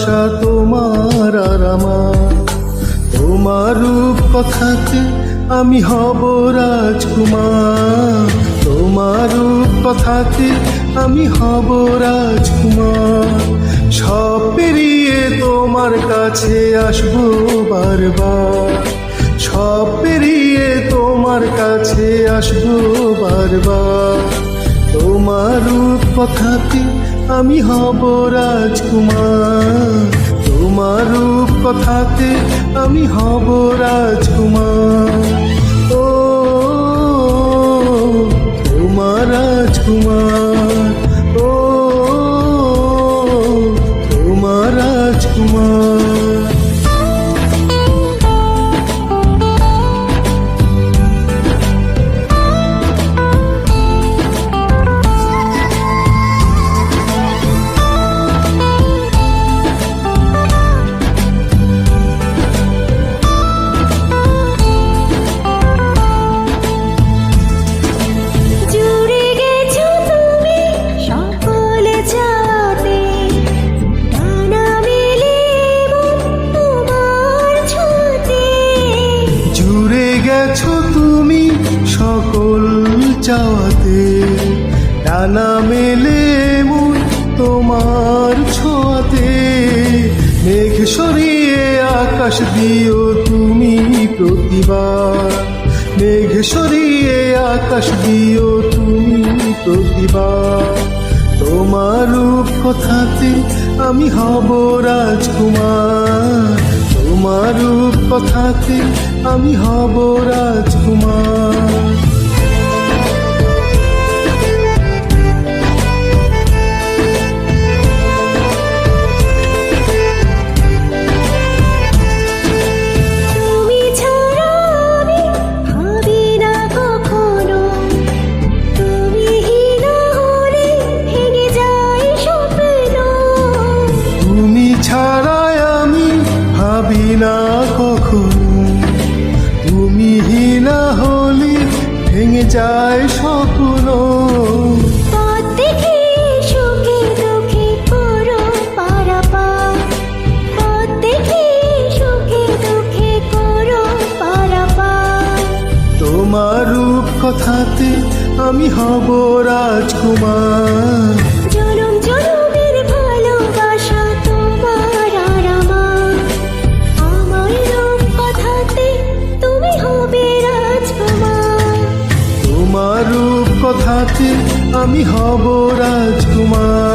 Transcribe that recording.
ভালোবাসা তোমার আর আমার। তোমার রূপ কথাতে আমি হব রাজকুমার, তোমার রূপ কথাতে আমি হব রাজকুমার। সব পেরিয়ে তোমার কাছে আসবো বারবার, সব পেরিয়ে তোমার কাছে আসবো বারবার। তোমার রূপ কথাতে আমি হব রাজকুমার, তোমার রূপ কথাতে আমি হব রাজকুমার। ও তোমার রাজকুমার, ও তোমার রাজকুমার। গেছো তুমি সকল চাওয়াতে, ডানা মেলে মন তোমার ছোঁয়াতে। মেঘ সরিয়ে আকাশ দিও তুমি প্রতিবার, মেঘ সরিয়ে আকাশ দিও তুমি প্রতিবার। তোমার রূপ কথাতে আমি হব রাজকুমার, তোমার রূপ কথাতে আমি হব রাজকুমার। তুমি ছাড়াই আমি ভাবি না কখনো, তুমি হিনা হলে ভেঙে যায় স্বপ্ন। পথ দেখে সুখে দুঃখে করো পারাপার, পথ দেখে সুখে দুঃখে করো পারাপার। তোমার রূপ কথাতে আমি হব রাজকুমার, জনম জনমের ভালোবাসা তোমার আর আমার। আমার রূপ কথাতে তুমি হবে রাজকুমার, তোমার রূপ কথাতে আমি হব রাজকুমার।